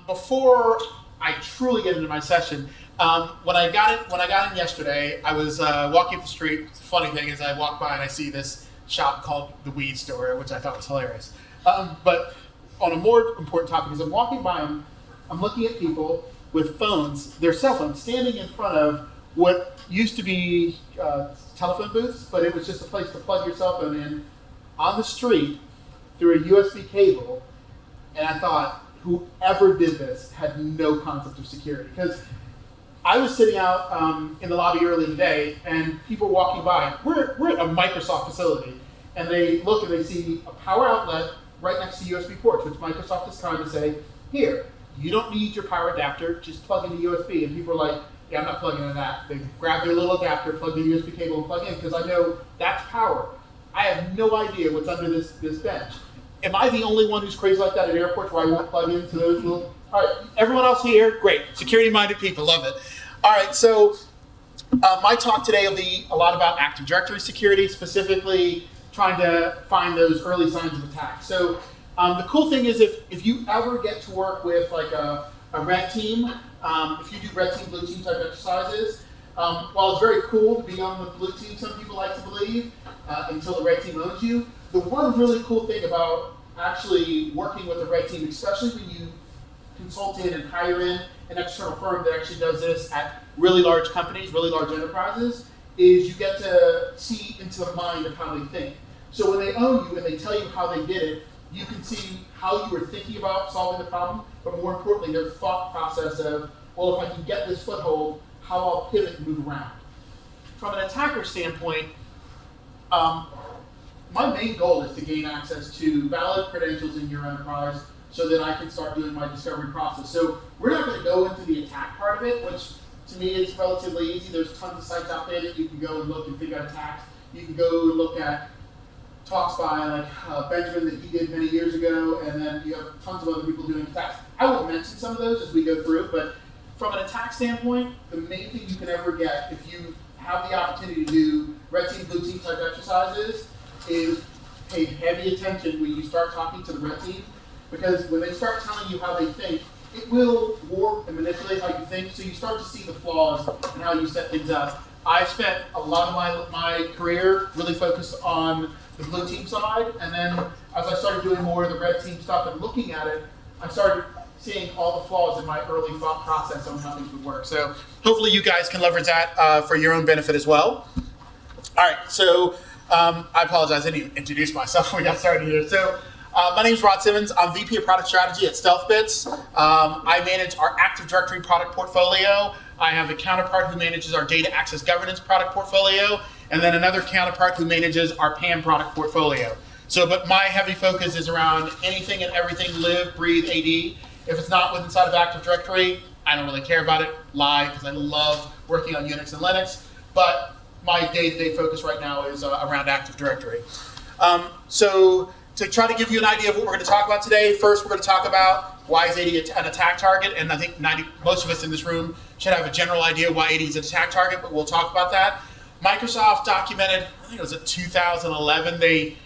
Before I truly get into my session, when I got in yesterday, I was walking up the street. The funny thing is, I walk by and I see this shop called the Weed Store, which I thought was hilarious. But on a more important topic, as I'm walking by them, I'm looking at people with phones, their cell phones, standing in front of what used to be telephone booths, but it was just a place to plug your cell phone in on the street through a USB cable. And I thought, whoever did this had no concept of security. Because I was sitting out in the lobby early today, and people walking by. We're at a Microsoft facility, and they look and they see a power outlet right next to USB ports, which Microsoft is trying to say, here, you don't need your power adapter, just plug into USB. And people are like, yeah, I'm not plugging into that. They grab their little adapter, plug the USB cable, and plug in, because I know that's power. I have no idea what's under this bench. Am I the only one who's crazy like that at airports where I won't plug into those little... All right, everyone else here, great. Security-minded people, love it. All right, so my talk today will be a lot about Active Directory security, specifically trying to find those early signs of attack. So the cool thing is if you ever get to work with like a red team, if you do red team, blue team type exercises, while it's very cool to be on the blue team, some people like to believe, until the red team owns you, the one really cool thing about actually working with a red team, especially when you consult in and hire in an external firm that actually does this at really large companies, really large enterprises, is you get to see into the mind of how they think. So when they own you and they tell you how they did it, you can see how you were thinking about solving the problem, but more importantly, their thought process of, well, if I can get this foothold, how I'll pivot and move around. From an attacker standpoint, my main goal is to gain access to valid credentials in your enterprise so that I can start doing my discovery process. So we're not going to go into the attack part of it, which to me is relatively easy. There's tons of sites out there that you can go and look and figure out attacks. You can go and look at talks by like Benjamin that he did many years ago, and then you have tons of other people doing attacks. I won't mention some of those as we go through, but from an attack standpoint, the main thing you can ever get if you have the opportunity to do red team, blue team type exercises is pay heavy attention when you start talking to the red team, because when they start telling you how they think, it will warp and manipulate how you think, so you start to see the flaws in how you set things up. I spent a lot of my career really focused on the blue team side, and then as I started doing more of the red team stuff and looking at it, I started seeing all the flaws in my early thought process on how things would work. So hopefully you guys can leverage that for your own benefit as well. All right, so I apologize, I didn't even introduce myself when we got started here. So my name is Rod Simmons. I'm VP of Product Strategy at STEALTHbits. I manage our Active Directory product portfolio. I have a counterpart who manages our Data Access Governance product portfolio, and then another counterpart who manages our PAM product portfolio. So, but my heavy focus is around anything and everything live, breathe, AD. If it's not within inside of Active Directory, I don't really care about it, lie, because I love working on Unix and Linux, but my day-to-day focus right now is around Active Directory. So to try to give you an idea of what we're going to talk about today, first we're going to talk about why is AD an attack target, and I think most of us in this room should have a general idea why AD is an attack target, but we'll talk about that. Microsoft documented, I think it was in 2011,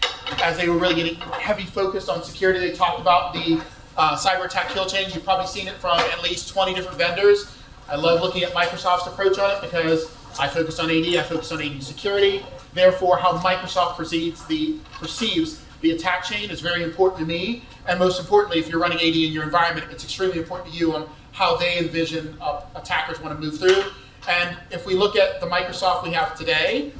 as they were really getting heavy focused on security, they talked about the cyber attack kill chain. You've probably seen it from at least 20 different vendors. I love looking at Microsoft's approach on it because I focus on AD, I focus on AD security. Therefore, how Microsoft perceives the attack chain is very important to me. And most importantly, if you're running AD in your environment, it's extremely important to you on how they envision attackers want to move through. And if we look at the Microsoft we have today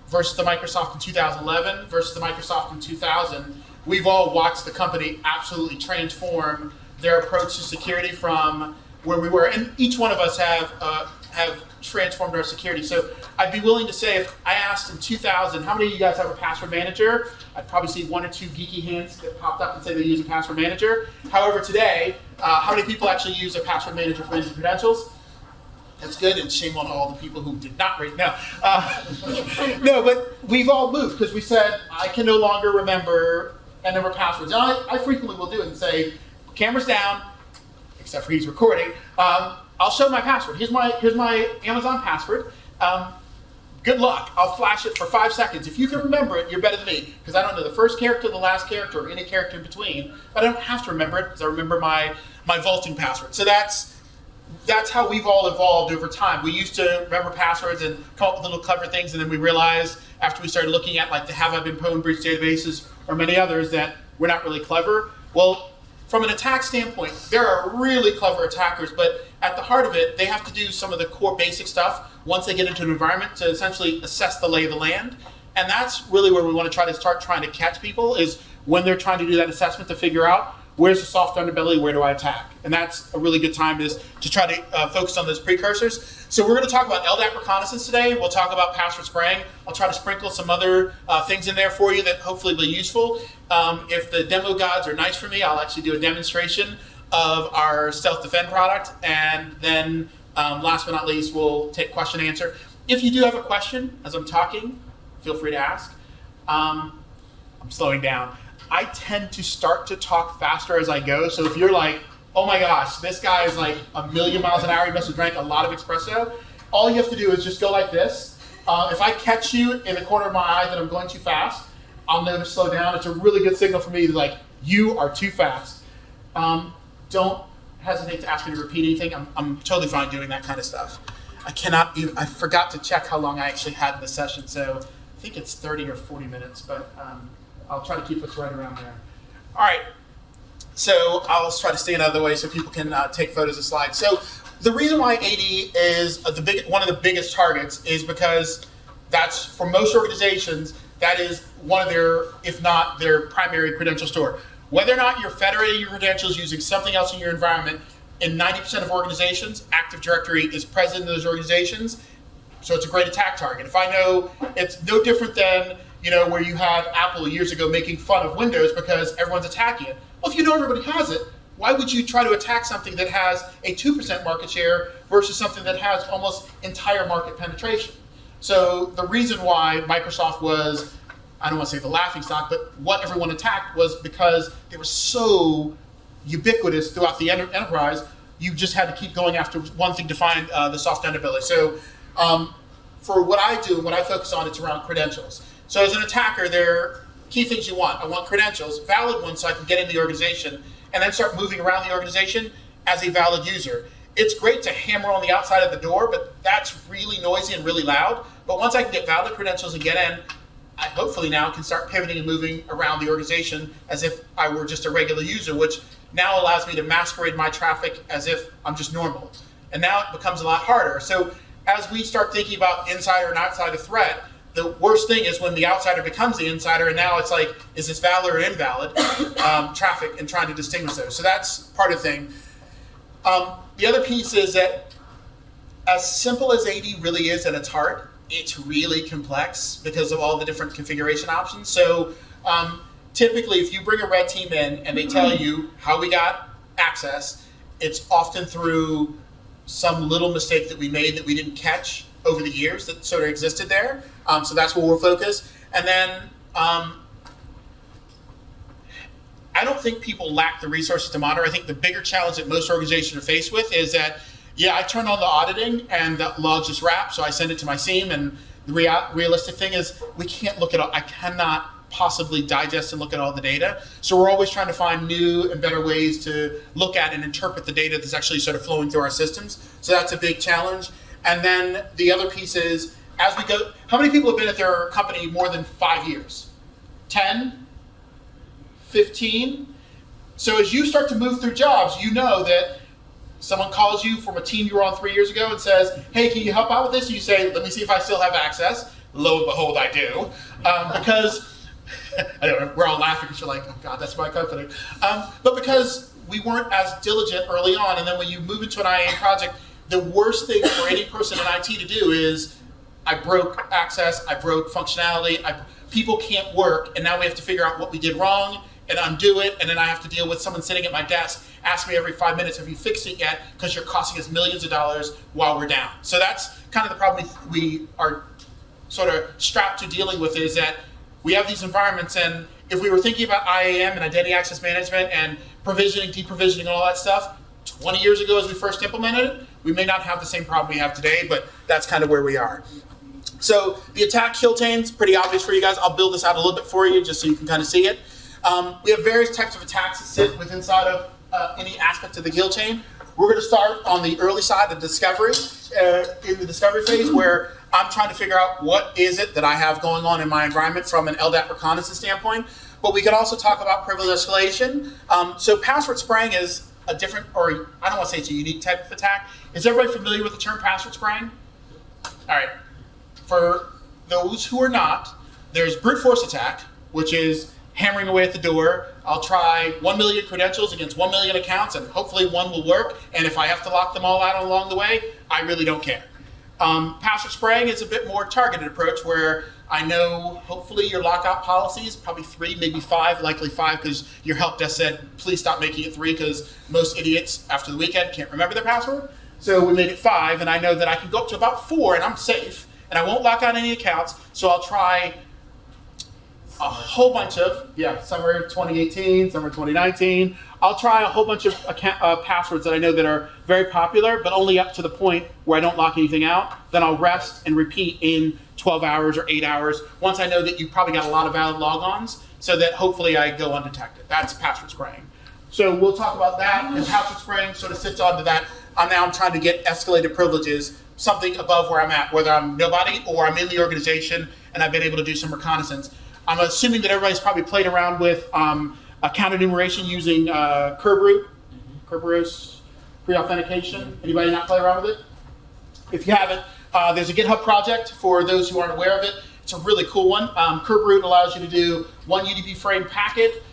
versus the Microsoft in 2011 versus the Microsoft in 2000, we've all watched the company absolutely transform their approach to security from where we were. And each one of us have transformed our security. So I'd be willing to say if I asked in 2000, how many of you guys have a password manager? I'd probably see one or two geeky hands that popped up and say they use a password manager. However, today, how many people actually use a password manager for managing credentials? That's good, and shame on all the people who did not read. No, no, but we've all moved because we said, I can no longer remember a number of passwords. And I frequently will do it and say, camera's down, except for he's recording. I'll show my password. Here's my Amazon password. good luck. I'll flash it for 5 seconds. If you can remember it, you're better than me, because I don't know the first character, the last character, or any character in between. But I don't have to remember it, because I remember my vaulting password. So that's how we've all evolved over time. We used to remember passwords and come up with little clever things, and then we realized after we started looking at like the Have I Been Pwned breach databases or many others that we're not really clever. Well, from an attack standpoint, there are really clever attackers, but at the heart of it, they have to do some of the core basic stuff once they get into an environment to essentially assess the lay of the land. And that's really where we want to try to start trying to catch people, is when they're trying to do that assessment to figure out where's the soft underbelly, where do I attack? And that's a really good time to try to focus on those precursors. So we're going to talk about LDAP reconnaissance today. We'll talk about password spraying. I'll try to sprinkle some other things in there for you that hopefully will be useful. If the demo gods are nice for me, I'll actually do a demonstration of our Stealth Defend product. And then last but not least, we'll take question and answer. If you do have a question as I'm talking, feel free to ask. I'm slowing down. I tend to start to talk faster as I go. So if you're like, oh my gosh, this guy is like a million miles an hour, he must have drank a lot of espresso, all you have to do is just go like this. If I catch you in the corner of my eye that I'm going too fast, I'll know to slow down. It's a really good signal for me to like, you are too fast. Don't hesitate to ask me to repeat anything. I'm totally fine doing that kind of stuff. I forgot to check how long I actually had in the session, so I think it's 30 or 40 minutes, but I'll try to keep us right around there. All right, so I'll try to stay out of the way so people can take photos of slides. So the reason why AD is one of the biggest targets is because that's, for most organizations, that is one of their, if not their primary credential store. Whether or not you're federating your credentials using something else in your environment, in 90% of organizations, Active Directory is present in those organizations, so it's a great attack target. If I know, it's no different than where you had Apple years ago making fun of Windows because everyone's attacking it. Well, if you know everybody has it, why would you try to attack something that has a 2% market share versus something that has almost entire market penetration? So the reason why Microsoft was, I don't want to say the laughingstock, but what everyone attacked was because they were so ubiquitous throughout the enterprise, you just had to keep going after one thing to find the soft underbelly. So for what I do, what I focus on, it's around credentials. So as an attacker, there are key things you want. I want credentials, valid ones so I can get in the organization, and then start moving around the organization as a valid user. It's great to hammer on the outside of the door, but that's really noisy and really loud. But once I can get valid credentials and get in, I hopefully now can start pivoting and moving around the organization as if I were just a regular user, which now allows me to masquerade my traffic as if I'm just normal. And now it becomes a lot harder. So as we start thinking about insider and outsider threat, the worst thing is when the outsider becomes the insider, and now it's like, is this valid or invalid traffic, and trying to distinguish those. So that's part of the thing. The other piece is that as simple as AD really is at its heart, it's really complex because of all the different configuration options. So typically, if you bring a red team in and they tell you how we got access, it's often through some little mistake that we made that we didn't catch over the years that sort of existed there. So that's where we'll focus. And then I don't think people lack the resources to monitor. I think the bigger challenge that most organizations are faced with is that, yeah, I turn on the auditing and the log just wraps, so I send it to my team, and the realistic thing is we can't look at all, I cannot possibly digest and look at all the data. So we're always trying to find new and better ways to look at and interpret the data that's actually sort of flowing through our systems. So that's a big challenge. And then the other piece is, as we go, how many people have been at their company more than 5 years? 10? 15? So as you start to move through jobs, you know that someone calls you from a team you were on 3 years ago and says, hey, can you help out with this? And you say, let me see if I still have access. Lo and behold, I do. Because, I know, we're all laughing because you're like, oh God, that's my company. But because we weren't as diligent early on, and then when you move into an IA project, the worst thing for any person in IT to do is, I broke access, I broke functionality, people can't work, and now we have to figure out what we did wrong and undo it, and then I have to deal with someone sitting at my desk, ask me every 5 minutes, have you fixed it yet? Because you're costing us millions of dollars while we're down. So that's kind of the problem we are sort of strapped to dealing with, is that we have these environments, and if we were thinking about IAM and identity access management and provisioning, deprovisioning, and all that stuff, 20 years ago as we first implemented it, we may not have the same problem we have today, but that's kind of where we are. So the attack kill chain is pretty obvious for you guys. I'll build this out a little bit for you just so you can kind of see it. We have various types of attacks that sit within inside of any aspect of the kill chain. We're going to start on the early side of discovery, in the discovery phase, where I'm trying to figure out what is it that I have going on in my environment from an LDAP reconnaissance standpoint. But we could also talk about privilege escalation. So password spraying is a different, or I don't want to say it's a unique type of attack. Is everybody familiar with the term password spraying? All right. For those who are not, there's brute force attack, which is hammering away at the door. I'll try 1 million credentials against 1 million accounts, and hopefully one will work. And if I have to lock them all out along the way, I really don't care. Password spraying is a bit more targeted approach where I know hopefully your lockout policies, probably 3, maybe 5, likely 5 because your help desk said, please stop making it 3 because most idiots after the weekend can't remember their password. So we made it 5, and I know that I can go up to about 4 and I'm safe and I won't lock out any accounts. So I'll try a whole bunch of, summer 2018, summer 2019. I'll try a whole bunch of passwords that I know that are very popular, but only up to the point where I don't lock anything out. Then I'll rest and repeat in 12 hours or 8 hours once I know that you've probably got a lot of valid logons so that hopefully I go undetected. That's password spraying. So we'll talk about that, and password spraying sort of sits onto that. I'm trying to get escalated privileges, something above where I'm at, whether I'm nobody or I'm in the organization and I've been able to do some reconnaissance. I'm assuming that everybody's probably played around with account enumeration using Kerberos pre-authentication. Anybody not play around with it? If you haven't, there's a GitHub project for those who aren't aware of it. It's a really cool one. Kerberos allows you to do one UDP frame packet,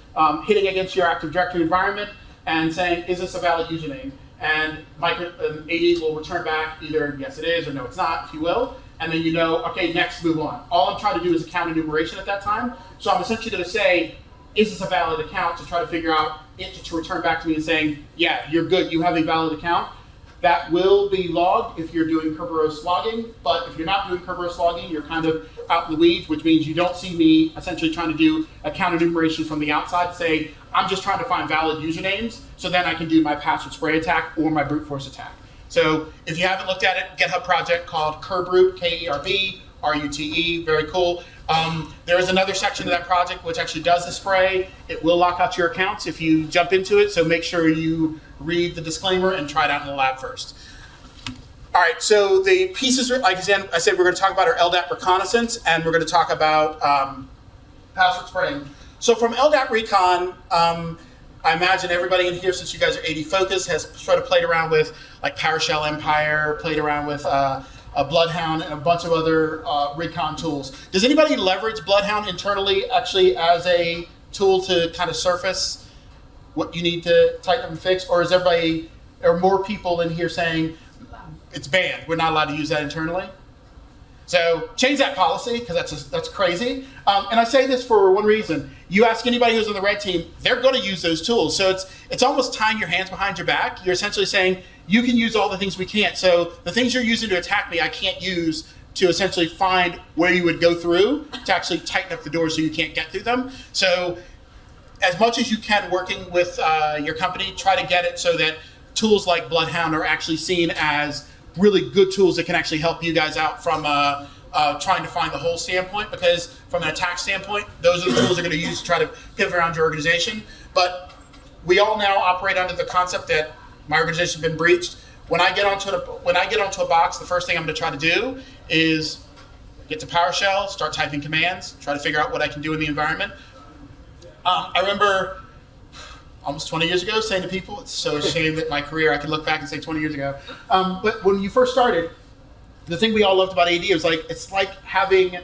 hitting against your Active Directory environment and saying, is this a valid username? And AD will return back either yes it is or no it's not, if you will. And then you know, okay, next, move on. All I'm trying to do is account enumeration at that time. So I'm essentially going to say, is this a valid account, to try to figure out it to return back to me and saying, yeah, you're good, you have a valid account. That will be logged if you're doing Kerberos logging, but if you're not doing Kerberos logging, you're kind of out in the weeds, which means you don't see me essentially trying to do account enumeration from the outside, say, I'm just trying to find valid usernames, so then I can do my password spray attack or my brute force attack. So if you haven't looked at it, GitHub project called Kerbrute, K-E-R-B-R-U-T-E, very cool. There is another section of that project which actually does the spray. It will lock out your accounts if you jump into it, so make sure you read the disclaimer and try it out in the lab first. All right, so the pieces, like I said, we're going to talk about our LDAP reconnaissance, and we're going to talk about password spraying. So from LDAP recon, I imagine everybody in here, since you guys are AD focused, has sort of played around with like PowerShell Empire, played around with a Bloodhound and a bunch of other recon tools. Does anybody leverage Bloodhound internally actually as a tool to kind of surface what you need to tighten up and fix? Or is everybody, are more people in here saying it's banned, we're not allowed to use that internally? So change that policy, because that's crazy. And I say this for one reason. You ask anybody who's on the red team, they're going to use those tools. So it's almost tying your hands behind your back. You're essentially saying, you can use all the things we can't. So the things you're using to attack me, I can't use to essentially find where you would go through to actually tighten up the doors so you can't get through them. So as much as you can working with your company, try to get it so that tools like Bloodhound are actually seen as really good tools that can actually help you guys out from trying to find the whole standpoint, because from an attack standpoint, those are the tools they're going to use to try to pivot around your organization. But we all now operate under the concept that my organization's been breached. When I get onto a box, the first thing I'm going to try to do is get to PowerShell, start typing commands, try to figure out what I can do in the environment. I remember almost 20 years ago saying to people, it's so a shame that my career, I can look back and say 20 years ago. But when you first started, the thing we all loved about AD was like, it's like having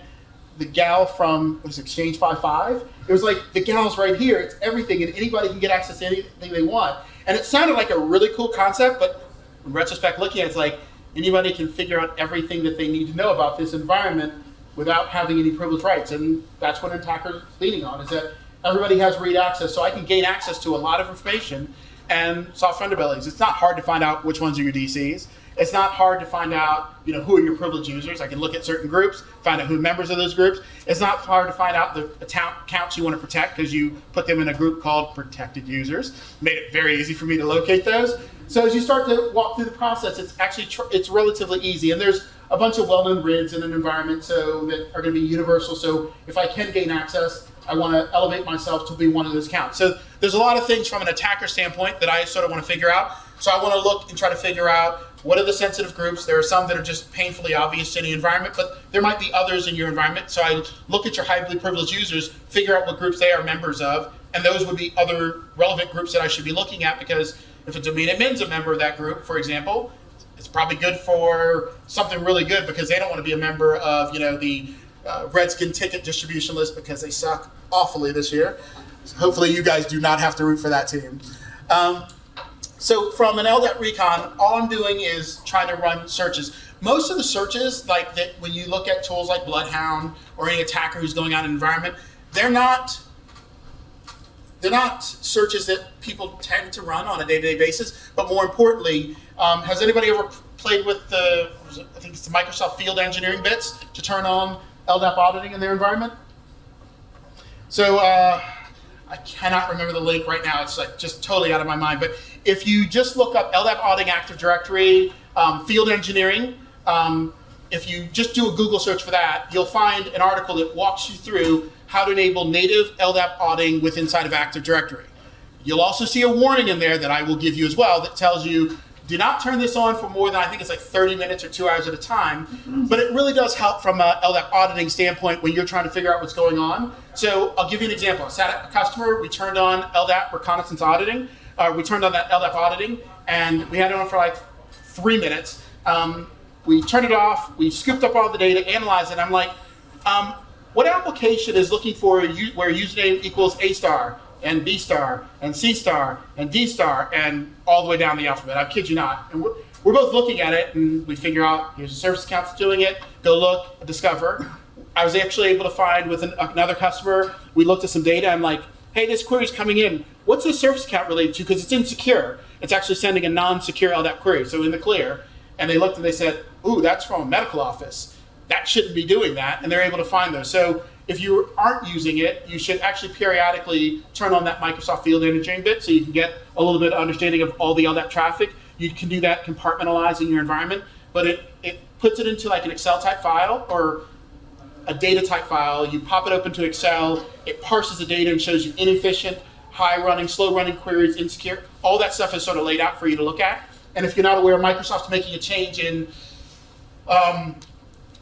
the gal from, what is it, Exchange 5.5? It was like, the gal's right here, it's everything, and anybody can get access to anything they want. And it sounded like a really cool concept, but in retrospect looking at it, it's like, anybody can figure out everything that they need to know about this environment without having any privileged rights. And that's what an attacker's leaning on, is that everybody has read access, so I can gain access to a lot of information and soft underbellies. It's not hard to find out which ones are your DCs. It's not hard to find out, who are your privileged users. I can look at certain groups, find out who are members of those groups. It's not hard to find out the accounts you want to protect because you put them in a group called protected users. Made it very easy for me to locate those. So as you start to walk through the process, it's actually it's relatively easy, and there's a bunch of well-known grids in an environment so that are going to be universal. So if I can gain access, I want to elevate myself to be one of those accounts. So there's a lot of things from an attacker standpoint that I sort of want to figure out. So I want to look and try to figure out what are the sensitive groups. There are some that are just painfully obvious to any environment, but there might be others in your environment. So I look at your highly privileged users, figure out what groups they are members of, and those would be other relevant groups that I should be looking at, because if a domain admin's a member of that group, for example, it's probably good for something really good, because they don't want to be a member of, the Redskin ticket distribution list, because they suck awfully this year. So hopefully you guys do not have to root for that team. So from an LDAP recon, all I'm doing is trying to run searches. Most of the searches, like that, when you look at tools like Bloodhound or any attacker who's going on an environment, they're not searches that people tend to run on a day-to-day basis. But more importantly, has anybody ever played with I think it's the Microsoft Field Engineering bits to turn on LDAP auditing in their environment? So I cannot remember the link right now. It's like just totally out of my mind. But if you just look up LDAP auditing Active Directory, Field Engineering, if you just do a Google search for that, you'll find an article that walks you through how to enable native LDAP auditing with inside of Active Directory. You'll also see a warning in there that I will give you as well that tells you, do not turn this on for more than, I think it's like 30 minutes or 2 hours at a time. But it really does help from a LDAP auditing standpoint when you're trying to figure out what's going on. So I'll give you an example. I sat at a customer, we turned on LDAP reconnaissance auditing. We turned on that LDAP auditing, and we had it on for like 3 minutes. We turned it off, we scooped up all the data, analyzed it. I'm like, what application is looking for where username equals A star and B star and C star and D star and all the way down the alphabet? I kid you not. And we're both looking at it, and we figure out here's a service account that's doing it. Go look, discover. I was actually able to find with another customer. We looked at some data. I'm like, hey, this query's coming in. What's this service account related to? Because it's insecure. It's actually sending a non-secure LDAP query, so in the clear. And they looked and they said, ooh, that's from a medical office. That shouldn't be doing that, and they're able to find those. So if you aren't using it, you should actually periodically turn on that Microsoft Field Engineering bit so you can get a little bit of understanding of all the LDAP traffic. You can do that compartmentalizing your environment, but it puts it into like an Excel type file or a data type file. You pop it open to Excel, it parses the data and shows you inefficient, high running, slow running queries, insecure. All that stuff is sort of laid out for you to look at. And if you're not aware, Microsoft's making a change in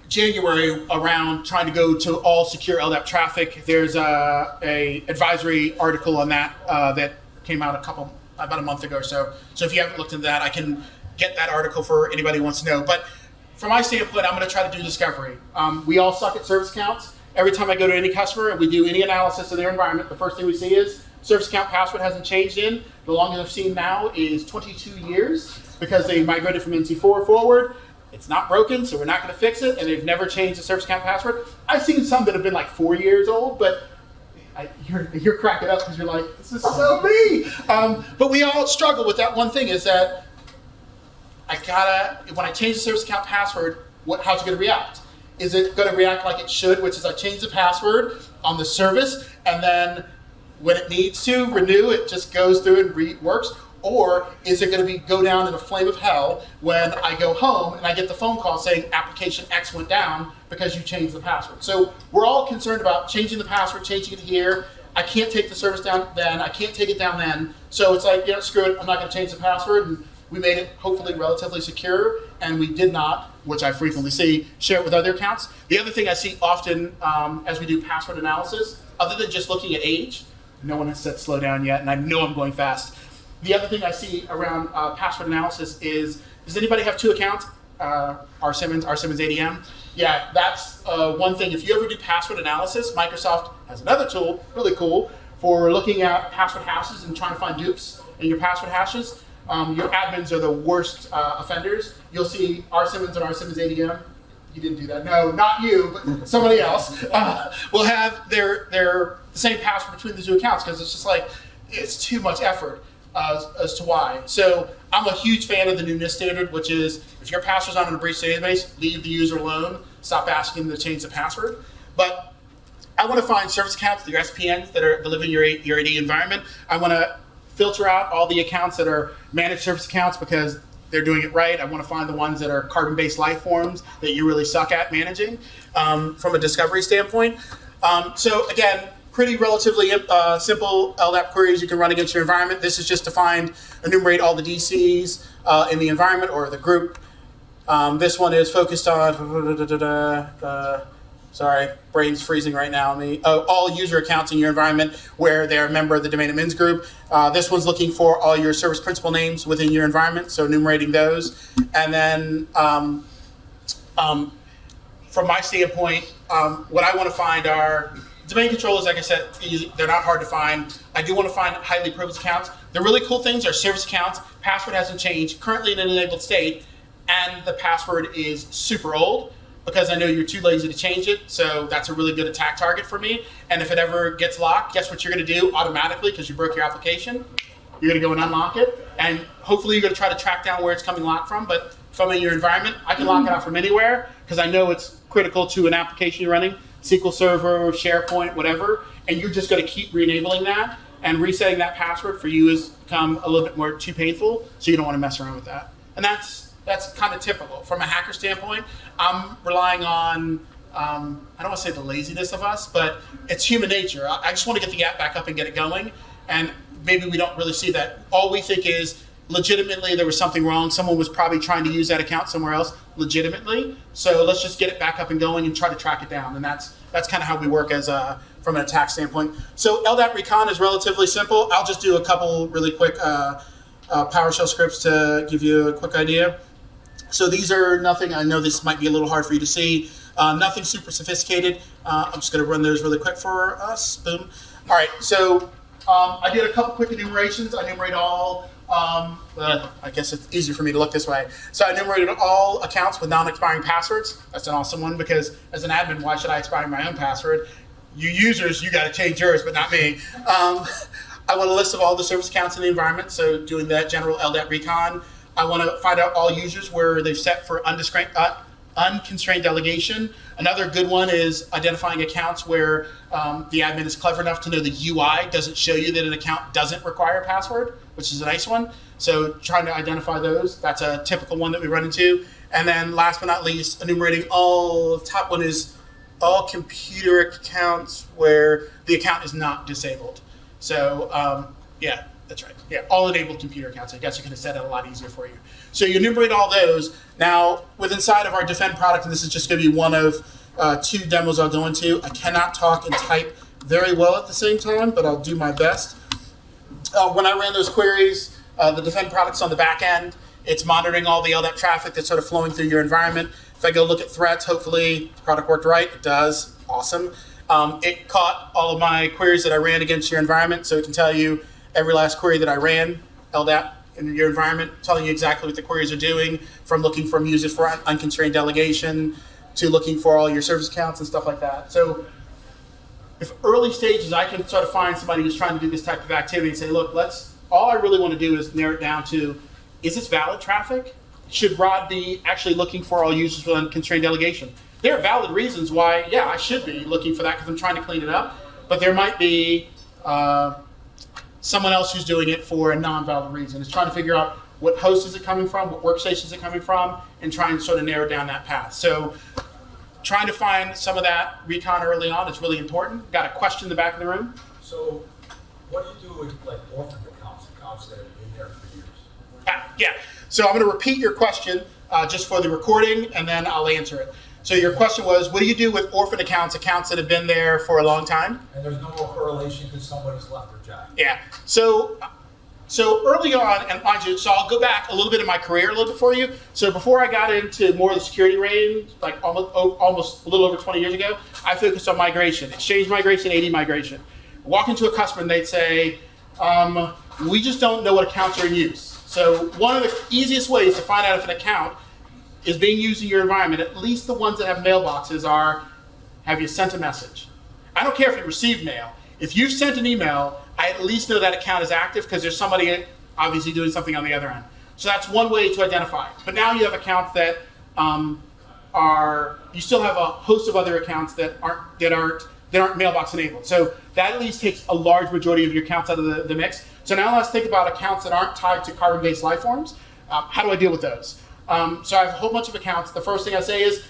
January around trying to go to all secure LDAP traffic. There's a advisory article on that that came out about a month ago or so. So if you haven't looked into that, I can get that article for anybody who wants to know. But from my standpoint, I'm going to try to do discovery. We all suck at service accounts. Every time I go to any customer and we do any analysis of their environment, the first thing we see is service account password hasn't changed in. The longest I've seen now is 22 years because they migrated from NC4 forward. It's not broken, so we're not going to fix it, and they've never changed the service account password. I've seen some that have been like 4 years old, but you're cracking up because you're like, this is so me. But we all struggle with that one thing, is that when I change the service account password, how's it going to react? Is it going to react like it should, which is I change the password on the service, and then when it needs to renew, it just goes through and works? Or is it going to go down in a flame of hell when I go home and I get the phone call saying application X went down because you changed the password? So we're all concerned about changing the password, changing it here. I can't take the service down then. I can't take it down then. So it's like, screw it. I'm not going to change the password. And we made it hopefully relatively secure. And we did not, which I frequently see, share it with other accounts. The other thing I see often as we do password analysis, other than just looking at age, no one has said slow down yet, and I know I'm going fast. The other thing I see around password analysis is, does anybody have two accounts? Simmons ADM? Yeah, that's one thing. If you ever do password analysis, Microsoft has another tool, really cool, for looking at password hashes and trying to find dupes in your password hashes. Your admins are the worst offenders. You'll see Simmons and Simmons ADM. You didn't do that. No, not you, but somebody else will have the same password between the two accounts, because it's just like, it's too much effort. As to why. So I'm a huge fan of the new NIST standard, which is if your password's not in a breach database, leave the user alone. Stop asking them to change the password. But I want to find service accounts, your SPNs that are delivering your AD environment. I want to filter out all the accounts that are managed service accounts because they're doing it right. I want to find the ones that are carbon-based life forms that you really suck at managing from a discovery standpoint. So again, pretty relatively simple LDAP queries you can run against your environment. This is just to enumerate all the DCs in the environment or the group. This one is focused on, sorry, brain's freezing right now on me. All user accounts in your environment where they're a member of the domain admins group. This one's looking for all your service principal names within your environment, so enumerating those. And then from my standpoint, what I want to find are domain controllers, like I said, easy. They're not hard to find. I do want to find highly privileged accounts. The really cool things are service accounts. Password hasn't changed, currently in an enabled state, and the password is super old because I know you're too lazy to change it. So that's a really good attack target for me. And if it ever gets locked, guess what you're going to do automatically because you broke your application? You're going to go and unlock it. And hopefully you're going to try to track down where it's coming locked from. But if I'm in your environment, I can lock it out from anywhere because I know it's critical to an application you're running. SQL Server, SharePoint, whatever, and you're just going to keep re-enabling that, and resetting that password for you has become a little bit more too painful, so you don't want to mess around with that. And that's kind of typical. From a hacker standpoint, I'm relying on, I don't want to say the laziness of us, but it's human nature. I just want to get the app back up and get it going, and maybe we don't really see that. All we think is, legitimately there was something wrong. Someone was probably trying to use that account somewhere else legitimately. So let's just get it back up and going and try to track it down. And that's kind of how we work as from an attack standpoint. So LDAP recon is relatively simple. I'll just do a couple really quick PowerShell scripts to give you a quick idea. So these are nothing, I know this might be a little hard for you to see, nothing super sophisticated. I'm just going to run those really quick for us. Boom. All right, so I did a couple quick enumerations. I enumerate all I guess it's easier for me to look this way. So I enumerated all accounts with non-expiring passwords. That's an awesome one because as an admin, why should I expire my own password? You users, you got to change yours, but not me. I want a list of all the service accounts in the environment, so doing that general LDAP recon. I want to find out all users where they've set for unconstrained delegation. Another good one is identifying accounts where the admin is clever enough to know the UI doesn't show you that an account doesn't require a password, which is a nice one. So trying to identify those, that's a typical one that we run into. And then last but not least, enumerating the top one is all computer accounts where the account is not disabled. So yeah, that's right. Yeah, all enabled computer accounts. I guess you could have said it a lot easier for you. So you enumerate all those. Now, inside of our Defend product, and this is just going to be one of 2 demos I'll go into. I cannot talk and type very well at the same time, but I'll do my best. When I ran those queries, the Defend product's on the back end. It's monitoring all the LDAP traffic that's sort of flowing through your environment. If I go look at threats, hopefully the product worked right. It does. Awesome. It caught all of my queries that I ran against your environment, so it can tell you every last query that I ran, LDAP, in your environment, telling you exactly what the queries are doing, from looking from users for unconstrained delegation to looking for all your service accounts and stuff like that. So if early stages, I can sort of find somebody who's trying to do this type of activity and say, look, all I really want to do is narrow it down to, is this valid traffic? Should Rod be actually looking for all users with unconstrained delegation? There are valid reasons why, yeah, I should be looking for that because I'm trying to clean it up, but there might be someone else who's doing it for a non-valid reason. It's trying to figure out what host is it coming from, what workstation is it coming from, and try and sort of narrow down that path. So trying to find some of that recon early on is really important. Got a question in the back of the room? So what do you do with like orphan accounts that have been there for years? Yeah, so I'm going to repeat your question just for the recording, and then I'll answer it. So your question was, what do you do with orphan accounts that have been there for a long time? And there's no correlation because somebody's left their job. Yeah. So early on, and mind you, so I'll go back a little bit in my career a little bit for you. So before I got into more of the security range, like almost a little over 20 years ago, I focused on migration, Exchange migration, AD migration. Walk into a customer and they'd say, we just don't know what accounts are in use. So one of the easiest ways to find out if an account is being used in your environment, at least the ones that have mailboxes, have you sent a message? I don't care if you received mail. If you've sent an email, I at least know that account is active because there's somebody obviously doing something on the other end. So that's one way to identify. But now you have accounts that you still have a host of other accounts that aren't mailbox enabled. So that at least takes a large majority of your accounts out of the mix. So now let's think about accounts that aren't tied to carbon-based life forms. How do I deal with those? So I have a whole bunch of accounts. The first thing I say is,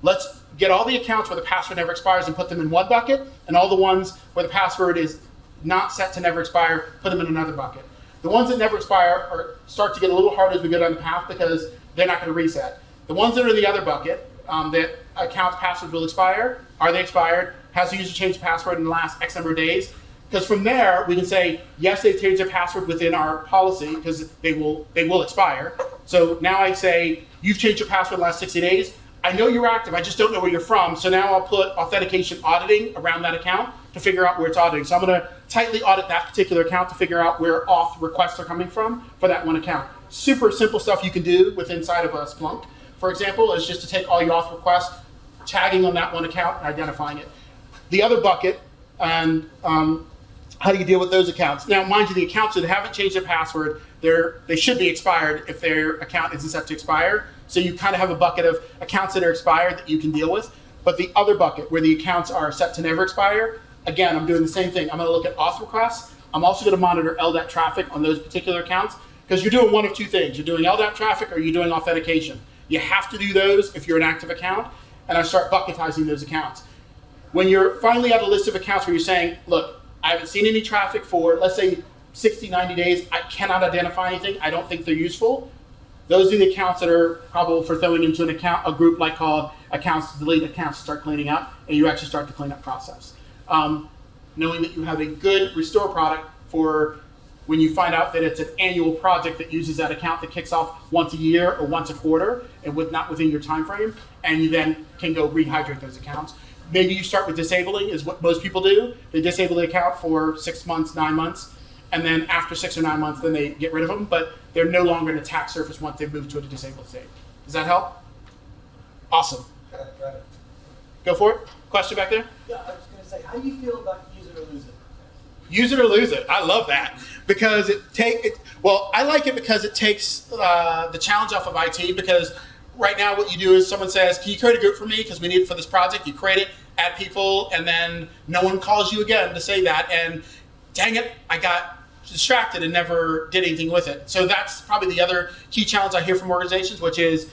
let's get all the accounts where the password never expires and put them in one bucket, and all the ones where the password is not set to never expire, put them in another bucket. The ones that never expire start to get a little harder as we go down the path because they're not going to reset. The ones that are in the other bucket, that account passwords will expire, are they expired? Has the user changed the password in the last X number of days? Because from there, we can say, yes, they've changed their password within our policy because they will expire. So now I say, you've changed your password in the last 60 days. I know you're active, I just don't know where you're from. So now I'll put authentication auditing around that account to figure out where it's auditing. So I'm gonna tightly audit that particular account to figure out where auth requests are coming from for that one account. Super simple stuff you can do with inside of a Splunk, for example, is just to take all your auth requests, tagging on that one account, and identifying it. The other bucket, and how do you deal with those accounts? Now, mind you, the accounts that haven't changed their password, they should be expired if their account isn't set to expire. So you kind of have a bucket of accounts that are expired that you can deal with. But the other bucket, where the accounts are set to never expire, again, I'm doing the same thing. I'm going to look at auth requests. I'm also going to monitor LDAP traffic on those particular accounts, because you're doing one of two things. You're doing LDAP traffic or you're doing authentication. You have to do those if you're an active account, and I start bucketizing those accounts. When you're finally at a list of accounts where you're saying, look, I haven't seen any traffic for, let's say, 60, 90 days. I cannot identify anything. I don't think they're useful. Those are the accounts that are probable for throwing into a group like called accounts to delete, accounts to start cleaning up, and you actually start the cleanup process. Knowing that you have a good restore product for when you find out that it's an annual project that uses that account that kicks off once a year or once a quarter, and not within your time frame, and you then can go rehydrate those accounts. Maybe you start with disabling, is what most people do. They disable the account for 6 months, 9 months, and then after 6 or 9 months, then they get rid of them, but they're no longer an attack surface once they've moved to a disabled state. Does that help? Awesome. Got it. Go for it. Question back there? Yeah, I was going to say, how do you feel about use it or lose it? Use it or lose it. I love that because I like it because it takes the challenge off of IT, because right now what you do is someone says, can you create a group for me because we need it for this project? You create it, add people, and then no one calls you again to say that, and dang it, I got distracted and never did anything with it. So that's probably the other key challenge I hear from organizations, which is,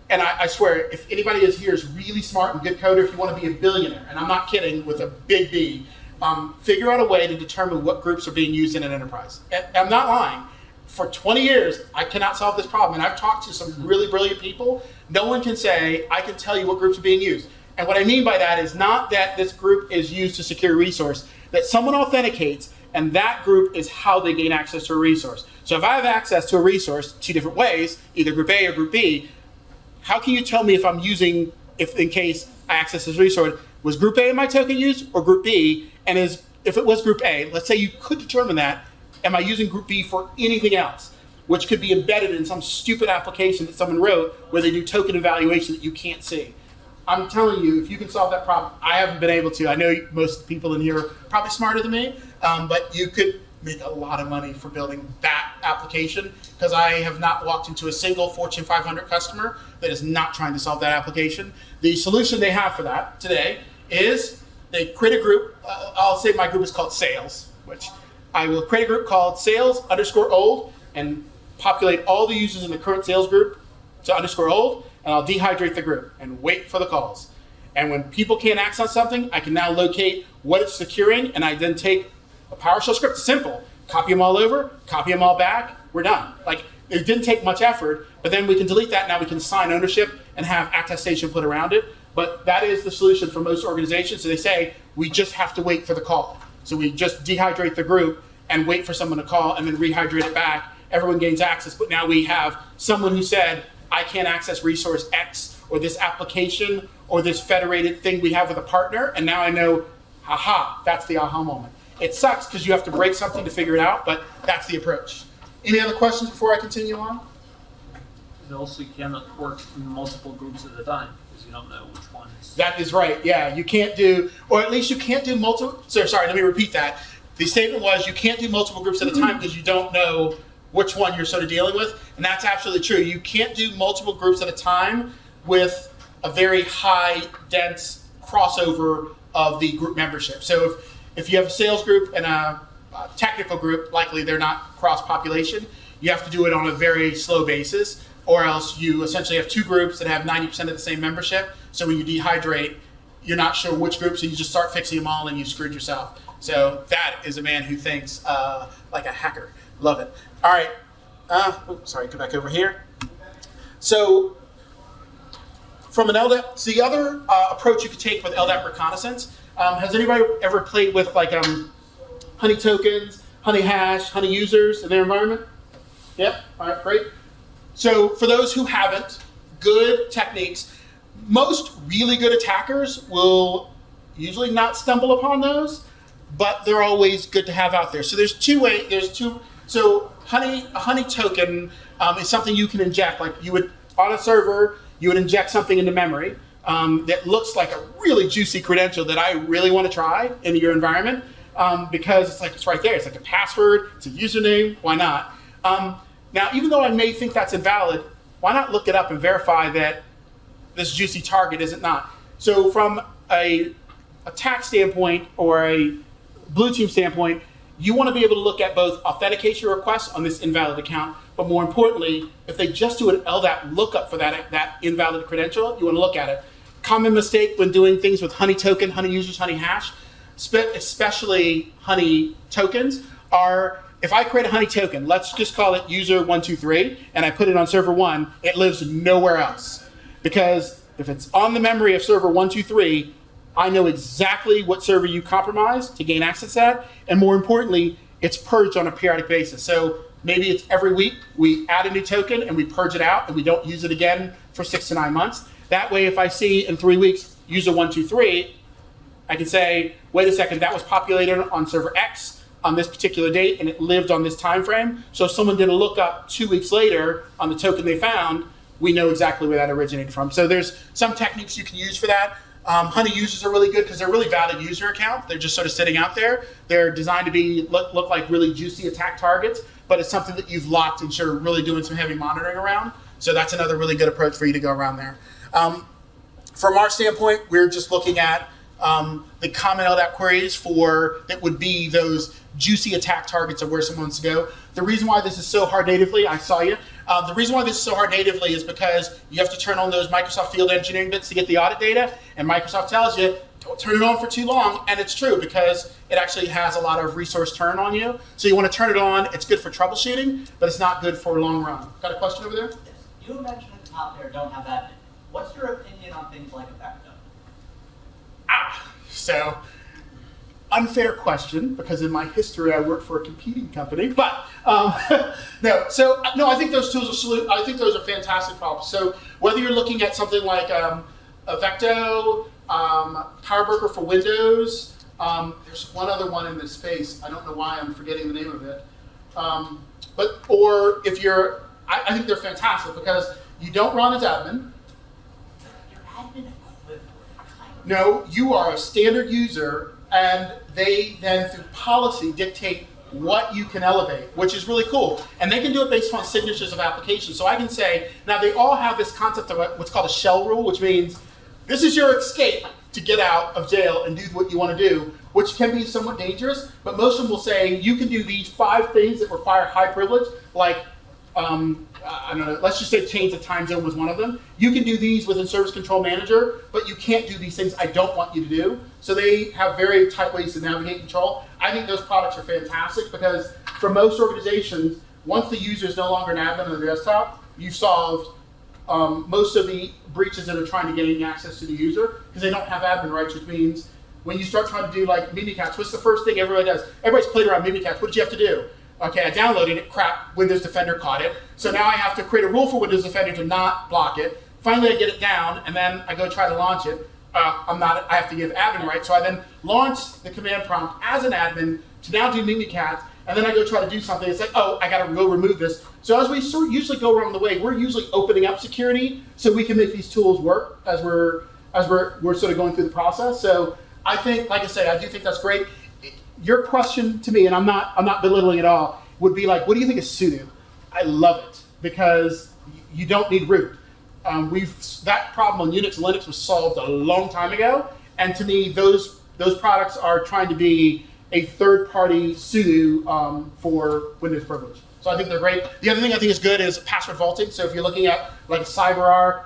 and I swear, if anybody is here is really smart and good coder, if you want to be a billionaire, and I'm not kidding, with a big B, figure out a way to determine what groups are being used in an enterprise. And I'm not lying. For 20 years, I cannot solve this problem. And I've talked to some really brilliant people. No one can say, I can tell you what groups are being used. And what I mean by that is not that this group is used to secure a resource, that someone authenticates, and that group is how they gain access to a resource. So if I have access to a resource 2 different ways, either group A or group B, how can you tell me if I'm using, if in case I access this resource, was group A in my token used or group B? And if it was group A, let's say you could determine that, am I using group B for anything else, which could be embedded in some stupid application that someone wrote where they do token evaluation that you can't see? I'm telling you, if you can solve that problem, I haven't been able to. I know most people in here are probably smarter than me, but you could make a lot of money for building that application, because I have not walked into a single Fortune 500 customer that is not trying to solve that application. The solution they have for that today is they create a group. I'll say my group is called sales, which I will create a group called sales_old and populate all the users in the current sales group to _old, and I'll dehydrate the group and wait for the calls. And when people can't access something, I can now locate what it's securing, and I then take a PowerShell script. It's simple. Copy them all over, copy them all back, we're done. Like, it didn't take much effort, but then we can delete that. Now we can assign ownership and have attestation put around it. But that is the solution for most organizations. So they say, we just have to wait for the call. So we just dehydrate the group and wait for someone to call and then rehydrate it back. Everyone gains access, but now we have someone who said, I can't access resource X or this application or this federated thing we have with a partner, and now I know, aha, that's the aha moment. It sucks because you have to break something to figure it out, but that's the approach. Any other questions before I continue on? And also, you cannot work in multiple groups at a time because you don't know which one is. That is right, yeah. You can't do, or at least you can't do multiple, sorry, let me repeat that. The statement was you can't do multiple groups at a time because you don't know which one you're sort of dealing with, and that's absolutely true. You can't do multiple groups at a time with a very high, dense crossover of the group membership. So if you have a sales group and a technical group, likely they're not cross-population. You have to do it on a very slow basis, or else you essentially have two groups that have 90% of the same membership. So when you dehydrate, you're not sure which group, so you just start fixing them all and you screwed yourself. So that is a man who thinks like a hacker. Love it. All right. Sorry, come back over here. So from an LDAP, so the other approach you could take with LDAP reconnaissance, has anybody ever played with like honey tokens, honey hash, honey users in their environment? Yep, all right, great. So for those who haven't, good techniques. Most really good attackers will usually not stumble upon those, but they're always good to have out there. So there's two ways, so a honey token is something you can inject, like you would, on a server, you would inject something into memory that looks like a really juicy credential that I really want to try in your environment because it's right there. It's like a password, it's a username, why not? Now, even though I may think that's invalid, why not look it up and verify that this juicy target isn't not? So from a attack standpoint or a blue team standpoint, you want to be able to look at both authentication requests on this invalid account, but more importantly, if they just do an LDAP lookup for that invalid credential, you want to look at it. Common mistake when doing things with honey token, honey users, honey hash, especially honey tokens, are if I create a honey token, let's just call it user123, and I put it on server 1, it lives nowhere else. Because if it's on the memory of server 123, I know exactly what server you compromised to gain access to that, and more importantly, it's purged on a periodic basis. So maybe it's every week we add a new token and we purge it out and we don't use it again for 6 to 9 months. That way, if I see in 3 weeks user 123, I can say, wait a second, that was populated on server X on this particular date and it lived on this time frame. So if someone did a lookup 2 weeks later on the token they found, we know exactly where that originated from. So there's some techniques you can use for that. Honey users are really good because they're really valid user accounts. They're just sort of sitting out there. They're designed to look like really juicy attack targets, but it's something that you've locked and you're really doing some heavy monitoring around. So that's another really good approach for you to go around there. From our standpoint, we're just looking at the common LDAP queries that would be those juicy attack targets of where someone wants to go. The reason why this is so hard natively, I saw you. The reason why this is so hard natively is because you have to turn on those Microsoft field engineering bits to get the audit data, and Microsoft tells you, don't turn it on for too long, and it's true because it actually has a lot of resource turn on you. So you want to turn it on. It's good for troubleshooting, but it's not good for long run. Got a question over there? Yes. You mentioned at the top there, don't have admin. What's your opinion on things like Effecto? So unfair question, because in my history I worked for a competing company, but no, I think those tools are I think those are fantastic problems. So whether you're looking at something like Effecto, PowerBroker for Windows, there's one other one in this space, I don't know why I'm forgetting the name of it, or if you're, I think they're fantastic because you don't run as admin. Your admin equivalent, kind of. No, you are a standard user, and they then, through policy, dictate what you can elevate, which is really cool. And they can do it based on signatures of applications. So I can say, now they all have this concept of what's called a shell rule, which means this is your escape to get out of jail and do what you want to do, which can be somewhat dangerous. But most of them will say, you can do these 5 things that require high privilege, like I don't know, let's just say change the time zone was one of them. You can do these within Service Control Manager, but you can't do these things I don't want you to do. So they have very tight ways to navigate control. I think those products are fantastic because for most organizations, once the user is no longer an admin on the desktop, you've solved most of the breaches that are trying to gain access to the user because they don't have admin rights, which means when you start trying to do like Mimikatz, what's the first thing everybody does? Everybody's played around Mimikatz. What did you have to do? Okay, I downloaded it, crap, Windows Defender caught it. So now I have to create a rule for Windows Defender to not block it. Finally, I get it down, and then I go try to launch it. I have to give admin rights. So I then launch the command prompt as an admin to now do Mimikatz, and then I go try to do something. It's like, oh, I gotta go remove this. So as we usually go around the way, we're usually opening up security so we can make these tools work as we're sort of going through the process. So I think, like I say, I do think that's great. Your question to me, and I'm not belittling at all, would be like, what do you think of sudo? I love it because you don't need root. That problem on Unix and Linux was solved a long time ago, and to me, those products are trying to be a third-party sudo for Windows privilege. So I think they're great. The other thing I think is good is password vaulting. So if you're looking at like CyberArk,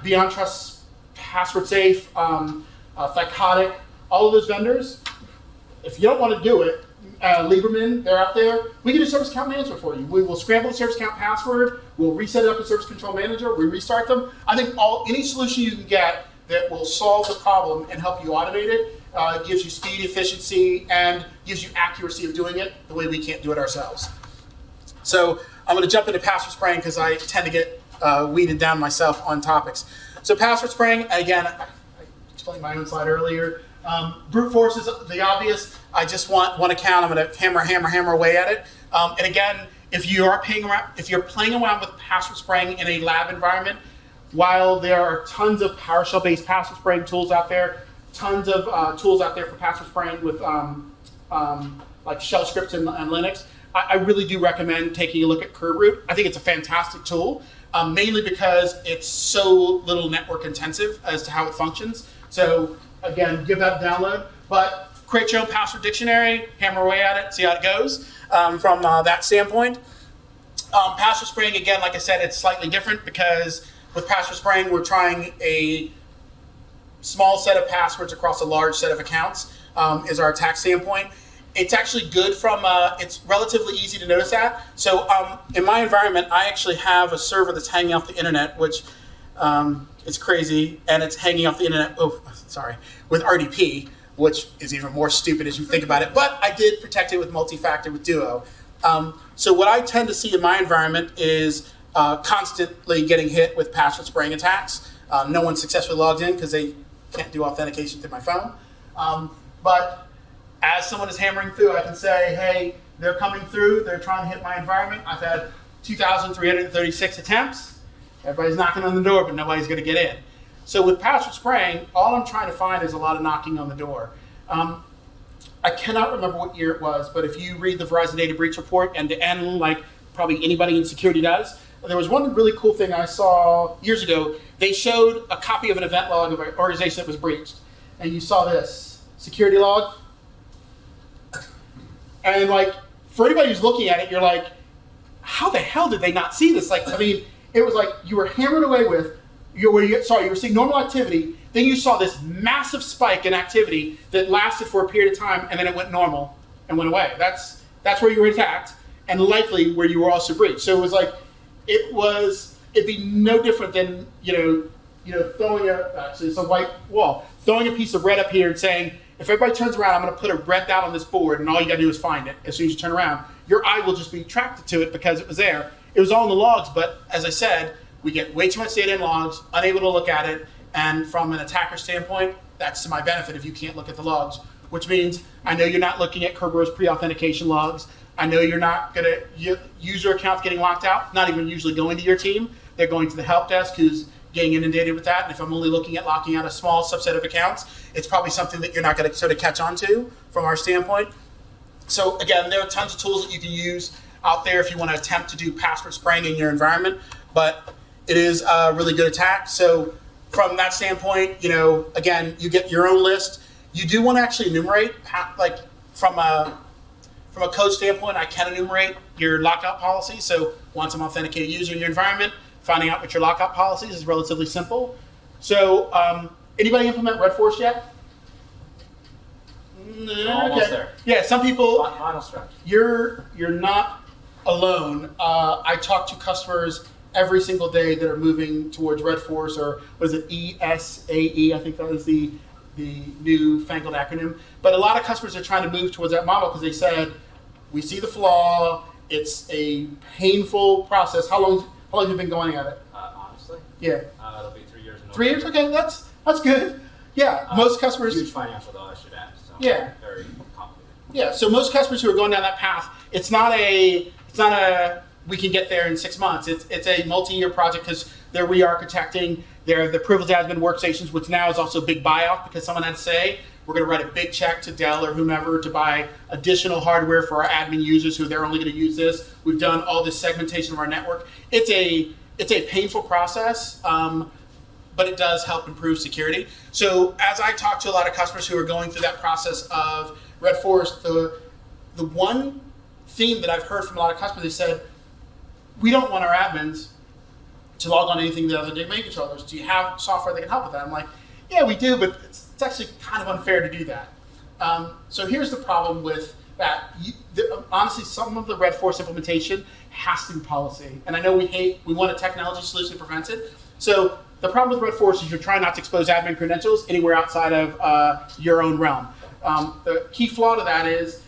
Beyond Trust, Password Safe, Thycotic, all of those vendors, if you don't want to do it, Lieberman, they're out there, we can do service account management for you. We will scramble the service account password, we'll reset it up in Service Control Manager, we restart them. I think any solution you can get that will solve the problem and help you automate it, gives you speed, efficiency, and gives you accuracy of doing it the way we can't do it ourselves. So I'm going to jump into password spraying because I tend to get weeded down myself on topics. So password spraying, again, I explained my own slide earlier. Brute force is the obvious. I just want one account. I'm going to hammer away at it. And again, if you're playing around with password spraying in a lab environment, while there are tons of PowerShell-based password spraying tools out there, tons of tools out there for password spraying with like shell scripts and Linux, I really do recommend taking a look at KerbRoot. I think it's a fantastic tool, mainly because it's so little network intensive as to how it functions. So again, give that a download, but create your own password dictionary, hammer away at it, see how it goes from that standpoint. Password spraying, again, like I said, it's slightly different because with password spraying, we're trying a small set of passwords across a large set of accounts is our attack standpoint. It's actually good from, it's relatively easy to notice that. So in my environment, I actually have a server that's hanging off the internet, which is crazy, and it's hanging off the internet, with RDP, which is even more stupid as you think about it. But I did protect it with multi-factor with Duo. So what I tend to see in my environment is constantly getting hit with password spraying attacks. No one successfully logged in because they can't do authentication through my phone. But as someone is hammering through, I can say, hey, they're coming through, they're trying to hit my environment. I've had 2,336 attempts. Everybody's knocking on the door, but nobody's going to get in. So with password spraying, all I'm trying to find is a lot of knocking on the door. I cannot remember what year it was, but if you read the Verizon Data Breach Report end to end, like probably anybody in security does, there was one really cool thing I saw years ago. They showed a copy of an event log of an organization that was breached. And you saw this security log. And like, for anybody who's looking at it, you're like, how the hell did they not see this? Like, I mean, it was like you were hammered away with, you were seeing normal activity, then you saw this massive spike in activity that lasted for a period of time, and then it went normal and went away. That's where you were attacked, and likely where you were also breached. So it was like, it'd be no different than, throwing it's a white wall, throwing a piece of red up here and saying, if everybody turns around, I'm going to put a red dot on this board, and all you got to do is find it. As soon as you turn around, your eye will just be attracted to it because it was there. It was all in the logs, but as I said, we get way too much data in logs, unable to look at it, and from an attacker standpoint, that's to my benefit if you can't look at the logs, which means I know you're not looking at Kerberos pre-authentication logs. I know you're not going to user accounts getting locked out, not even usually going to your team. They're going to the help desk who's getting inundated with that. And if I'm only looking at locking out a small subset of accounts, it's probably something that you're not going to sort of catch on to from our standpoint. So again, there are tons of tools that you can use out there if you want to attempt to do password spraying in your environment, but it is a really good attack. So from that standpoint, again, you get your own list. You do want to actually enumerate, like from a code standpoint, I can enumerate your lockout policy. So once I'm authenticated user in your environment, finding out what your lockout policies is relatively simple. So anybody implement Red Force yet? Almost there. Yeah, some people, Final stretch. you're not alone. I talk to customers every single day that are moving towards Red Force, or what is it, ESAE, I think that is the new fangled acronym. But a lot of customers are trying to move towards that model because they said, we see the flaw, it's a painful process. How long have you been going at it? Honestly? Yeah. It'll be 3 years. 3 years? Okay, that's good. Yeah, most customers. Huge financial though, I should add. So Yeah. Very complicated. Yeah, so most customers who are going down that path, it's not a we can get there in 6 months. It's a multi-year project because they're re-architecting. They're the privileged admin workstations, which now is also a big buyout because someone had to say, we're going to write a big check to Dell or whomever to buy additional hardware for our admin users who they're only going to use this. We've done all this segmentation of our network. It's a painful process, but it does help improve security. So as I talk to a lot of customers who are going through that process of Red Forest, the one theme that I've heard from a lot of customers, they said, we don't want our admins to log on to anything that other domain controllers. Do you have software that can help with that? I'm like, yeah, we do, but it's actually kind of unfair to do that. So here's the problem with that. Honestly, some of the Red Force implementation has to be policy. And I know we want a technology solution that prevents it. So the problem with Red Force is you're trying not to expose admin credentials anywhere outside of your own realm. The key flaw to that is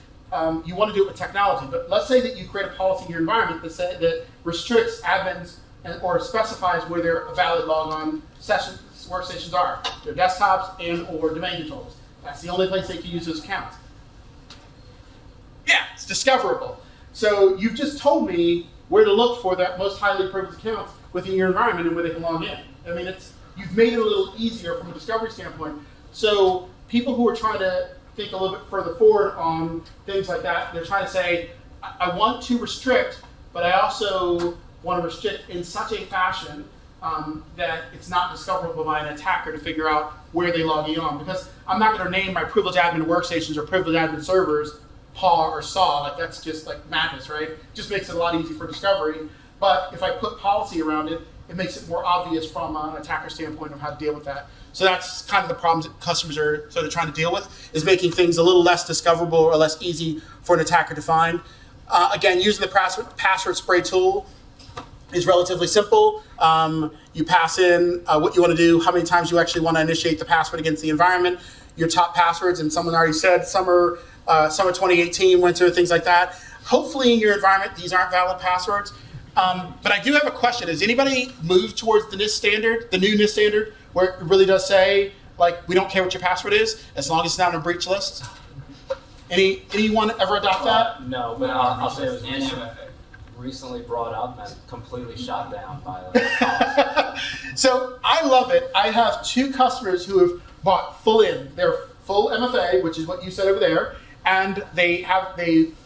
you want to do it with technology. But let's say that you create a policy in your environment that restricts admins or specifies where their valid logon workstations are, their desktops and or domain controllers. That's the only place they can use those accounts. Yeah, it's discoverable. So you've just told me where to look for that most highly privileged accounts within your environment and where they can log in. I mean, you've made it a little easier from a discovery standpoint. So people who are trying to think a little bit further forward on things like that, they're trying to say, I want to restrict, but I also want to restrict in such a fashion that it's not discoverable by an attacker to figure out where they log in on. Because I'm not going to name my privileged admin workstations or privileged admin servers PAW or SAW. Like, that's just like madness, right? Just makes it a lot easier for discovery. But if I put policy around it, it makes it more obvious from an attacker standpoint of how to deal with that. So that's kind of the problems that customers are sort of trying to deal with, is making things a little less discoverable or less easy for an attacker to find. Again, using the password spray tool is relatively simple. You pass in what you want to do, how many times you actually want to initiate the password against the environment, your top passwords, and someone already said summer 2018, winter, things like that. Hopefully in your environment, these aren't valid passwords. But I do have a question. Has anybody moved towards the NIST standard, the new NIST standard, where it really does say, like, we don't care what your password is, as long as it's not on a breach list? Anyone ever adopt that? No, but I'll say it was recently brought up and completely shot down by the So I love it. I have 2 customers who have bought their full MFA, which is what you said over there, and they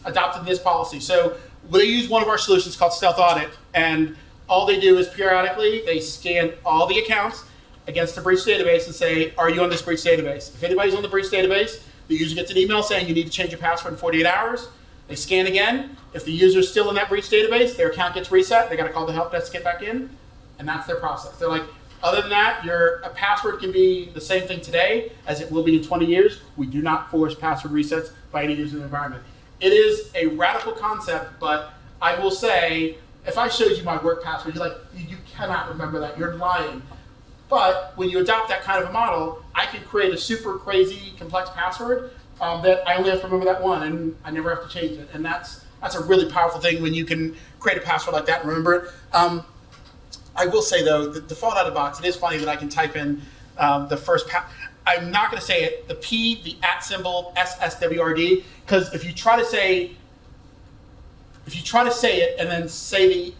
adopted this policy. So they use one of our solutions called StealthAudit, and all they do is periodically they scan all the accounts against the breach database and say, are you on this breach database? If anybody's on the breach database, the user gets an email saying you need to change your password in 48 hours. They scan again. If the user's still in that breach database, their account gets reset. They got to call the help desk to get back in, and that's their process. They're like, other than that, a password can be the same thing today as it will be in 20 years. We do not force password resets by any user in the environment. It is a radical concept, but I will say, if I showed you my work password, you're like, you cannot remember that. You're lying. But when you adopt that kind of a model, I can create a super crazy, complex password that I only have to remember that one, and I never have to change it. And that's a really powerful thing when you can create a password like that and remember it. I will say, though, the default out of the box, it is funny that I can type in the first I'm not going to say it, the P, the @ symbol, SSWRD, because if you try to say it and then say the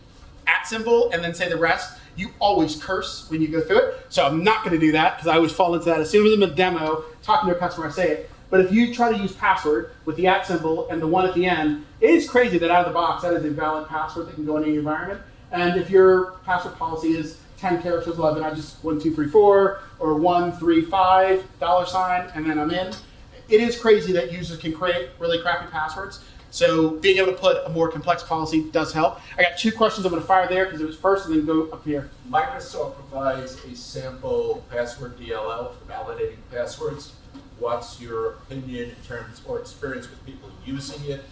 @ symbol and then say the rest, you always curse when you go through it. So I'm not going to do that, because I always fall into that. As soon as I'm in a demo, talking to a customer, I say it. But if you try to use password with the @ symbol and the 1 at the end, it is crazy that out of the box, that is a valid password that can go in any environment. And if your password policy is 10 characters, 11, I just 1, 2, 3, 4, or 1, 3, 5, $, and then I'm in. It is crazy that users can create really crappy passwords. So being able to put a more complex policy does help. I got 2 questions I'm going to fire there because it was first, and then go up here. Microsoft provides a sample password DLL for validating passwords. What's your opinion in terms or experience with people using it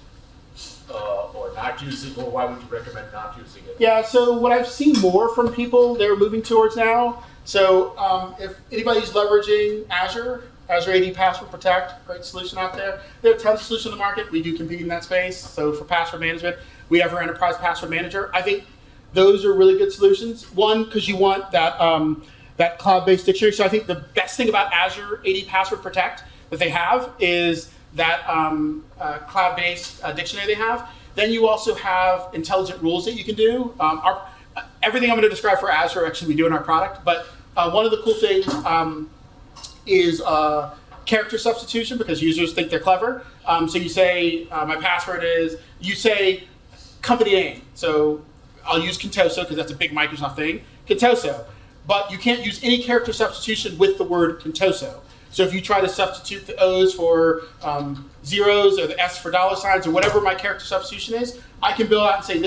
or not using it, or why would you recommend not using it? Yeah, so what I've seen more from people they're moving towards now, so if anybody's leveraging Azure AD Password Protect, great solution out there. There are tons of solutions in the market. We do compete in that space. So for password management, we have our Enterprise Password Manager. I think those are really good solutions. One, because you want that that cloud-based dictionary. So I think the best thing about Azure AD Password Protect that they have is that cloud-based dictionary they have. Then you also have intelligent rules that you can do. Everything I'm going to describe for Azure, actually, we do in our product. But one of the cool things is character substitution, because users think they're clever. So you say, my password is, you say company name. So I'll use Contoso because that's a big Microsoft thing. Contoso. But you can't use any character substitution with the word Contoso. So if you try to substitute the O's for zeros or the S for dollar signs or whatever my character substitution is, I can build out and say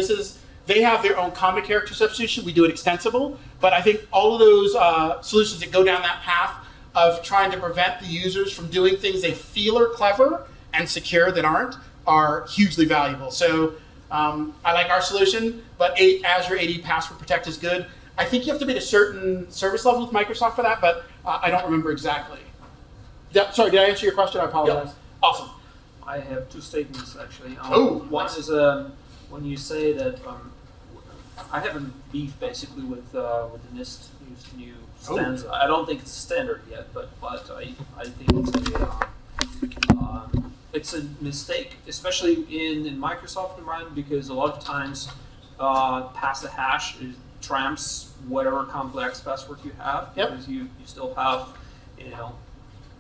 they have their own common character substitution. We do it extensible, but I think all of those solutions that go down that path of trying to prevent the users from doing things they feel are clever and secure that aren't are hugely valuable. So I like our solution, but Azure AD Password Protect is good. I think you have to be at a certain service level with Microsoft for that, but I don't remember exactly. Sorry, did I answer your question? I apologize. Yep. Awesome. I have two statements actually. One Nice. is when you say that I have a beef basically with the NIST new stanza. I don't think it's standard yet, but I think it's a mistake, especially in Microsoft environment, because a lot of times pass the hash trumps whatever complex password you have, Yep. because you still have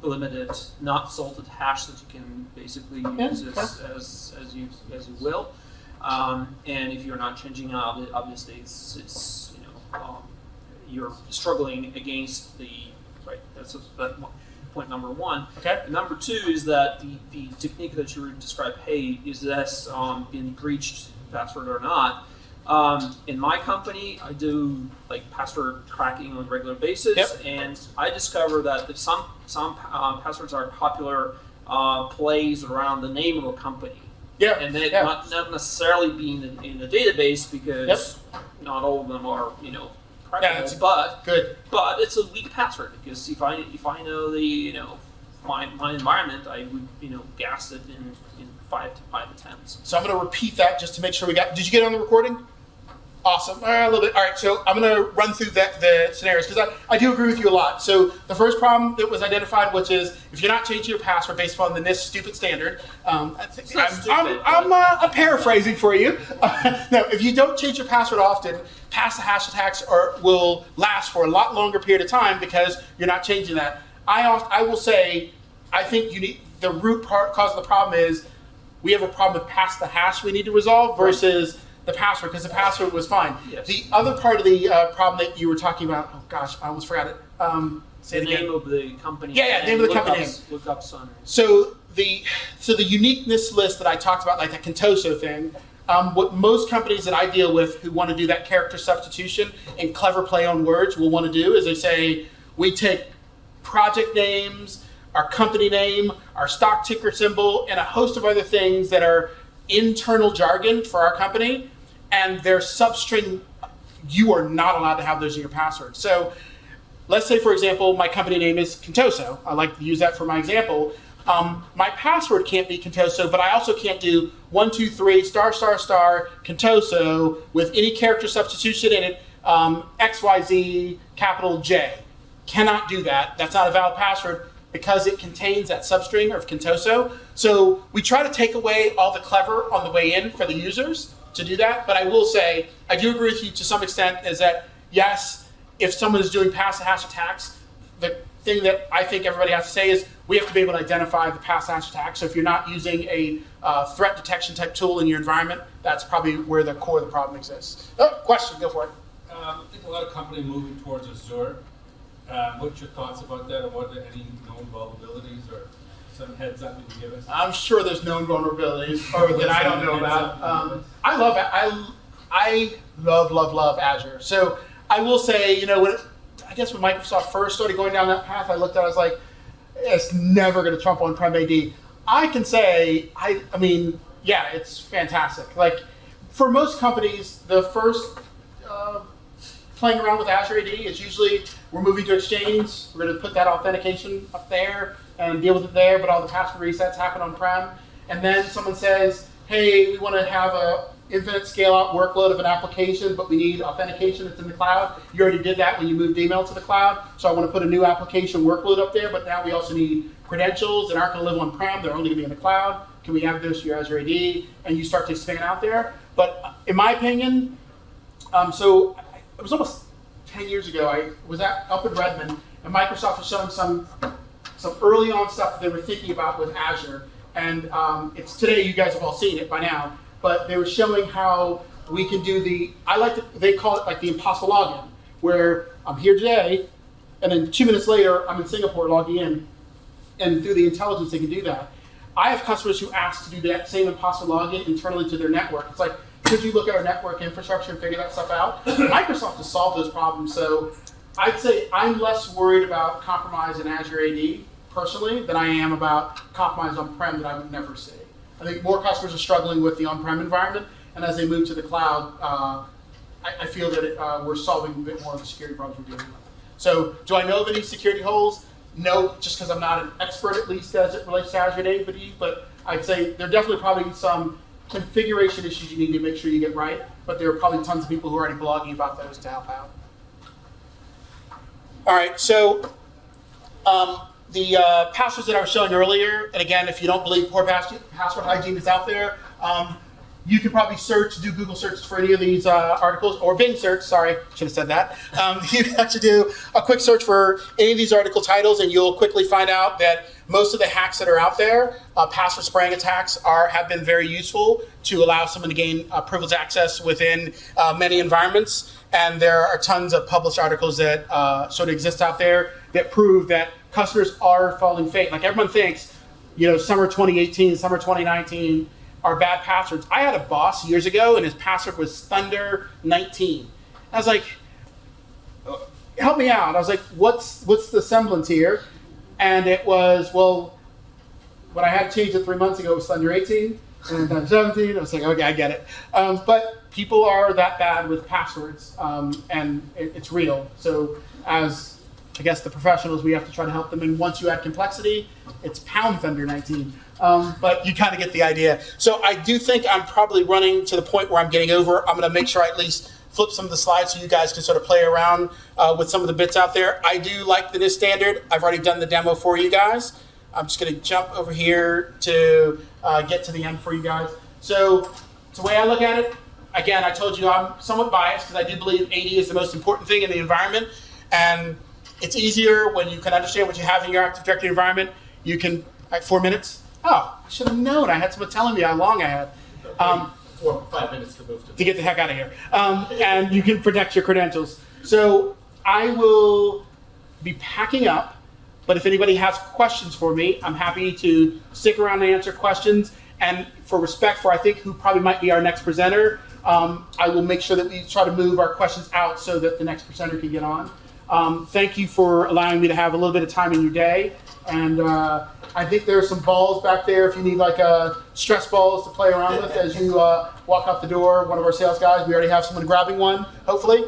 limited not salted hash that you can basically use as you will. And if you're not changing out, obviously it's you're struggling against the right. That's point number one. Okay. And number two is that the technique that you described, hey, is this being breached password or not? In my company, I do like password cracking on a regular basis, Yep. and I discover that if some passwords are popular plays around the name of a company. Yeah. And they yeah. not necessarily being in the database, because not all of them are crackable, it's but Good. it's a weak password, because if I know the my environment, I would gas it in 5 attempts. So I'm going to repeat that just to make sure we got. Did you get it on the recording? Awesome. A little bit. All right. So I'm going to run through the scenarios, because I do agree with you a lot. So the first problem that was identified, which is if you're not changing your password based upon the NIST stupid standard, I'm paraphrasing for you. No, if you don't change your password often, pass the hash attacks will last for a lot longer period of time because you're not changing that. I will say, I think the root cause of the problem is we have a problem with pass the hash we need to resolve versus the password, because the password was fine. Yes. The other part of the problem that you were talking about, oh gosh, I almost forgot it. Say The it again. name of the company. Yeah, name of the company. Lookups on. So the uniqueness list that I talked about, like the Contoso thing, what most companies that I deal with who want to do that character substitution and clever play on words will want to do is they say, we take project names, our company name, our stock ticker symbol, and a host of other things that are internal jargon for our company, and their substring, you are not allowed to have those in your password. So let's say, for example, my company name is Contoso. I like to use that for my example. My password can't be Contoso, but I also can't do 123 *** Contoso with any character substitution in it, XYZ capital J. Cannot do that. That's not a valid password because it contains that substring of Contoso. So we try to take away all the clever on the way in for the users to do that. But I will say, I do agree with you to some extent, is that yes, if someone is doing pass the hash attacks, the thing that I think everybody has to say is we have to be able to identify the pass the hash attack. So if you're not using a threat detection type tool in your environment, that's probably where the core of the problem exists. Oh, question, go for it. I think a lot of companies moving towards Azure. What's your thoughts about that, and what are any known vulnerabilities or some heads up you can give us? I'm sure there's known vulnerabilities or that I don't know about. I love Azure. So I will say, when Microsoft first started going down that path, I looked at it, I was like, it's never going to trump on-prem AD. I can say, yeah, it's fantastic. Like for most companies, the first playing around with Azure AD is usually we're moving to Exchange, we're going to put that authentication up there and deal with it there, but all the password resets happen on-prem. And then someone says, hey, we want to have a infinite scale-out workload of an application, but we need authentication that's in the cloud. You already did that when you moved email to the cloud, so I want to put a new application workload up there, but now we also need credentials that aren't going to live on-prem, they're only going to be in the cloud. Can we have those to your Azure AD? And you start to expand out there. But in my opinion, it was almost 10 years ago, I was up in Redmond, and Microsoft was showing some early on stuff that they were thinking about with Azure. And it's today, you guys have all seen it by now, but they were showing how we can do they call it like the impossible login, where I'm here today, and then 2 minutes later, I'm in Singapore logging in, and through the intelligence they can do that. I have customers who ask to do that same imposter login internally to their network. It's like, could you look at our network infrastructure and figure that stuff out? Microsoft has solved those problems, so I'd say I'm less worried about compromise in Azure AD personally than I am about compromise on-prem that I would never see. I think more customers are struggling with the on-prem environment, and as they move to the cloud, I feel that we're solving a bit more of the security problems we're dealing with. So, do I know of any security holes? No, just because I'm not an expert, at least as it relates to Azure AD, but I'd say there are definitely probably some configuration issues you need to make sure you get right, but there are probably tons of people who are already blogging about those to help out. All right, so the passwords that I was showing earlier, and again, if you don't believe poor password hygiene is out there, you can probably do Google searches for any of these articles, or Bing search, sorry, should have said that. You can actually do a quick search for any of these article titles, and you'll quickly find out that most of the hacks that are out there, password spraying attacks, have been very useful to allow someone to gain privileged access within many environments. And there are tons of published articles that sort of exist out there that prove that customers are falling fate. Like everyone thinks, summer 2018, summer 2019 are bad passwords. I had a boss years ago, and his password was Thunder19. I was like, help me out. I was like, what's the semblance here? And it was, well, when I had changed it 3 months ago, it was Thunder18, and then Thunder17. I was like, okay, I get it. But people are that bad with passwords, and it's real. So as, I guess, the professionals, we have to try to help them. And once you add complexity, it's pound Thunder19. But you kind of get the idea. So I do think I'm probably running to the point where I'm getting over. I'm going to make sure I at least flip some of the slides so you guys can sort of play around with some of the bits out there. I do like the NIST standard. I've already done the demo for you guys. I'm just going to jump over here to get to the end for you guys. So the way I look at it, again, I told you I'm somewhat biased because I do believe AD is the most important thing in the environment. And it's easier when you can understand what you have in your Active Directory environment. You can, 4 minutes. Oh, I should have known. I had someone telling me how long I had. 4 or 5 minutes to move to get the heck out of here. And you can protect your credentials. So I will be packing up, but if anybody has questions for me, I'm happy to stick around and answer questions. And for respect for, I think, who probably might be our next presenter, I will make sure that we try to move our questions out so that the next presenter can get on. Thank you for allowing me to have a little bit of time in your day. And I think there are some balls back there if you need like stress balls to play around with as you walk out the door. One of our sales guys, we already have someone grabbing one, hopefully.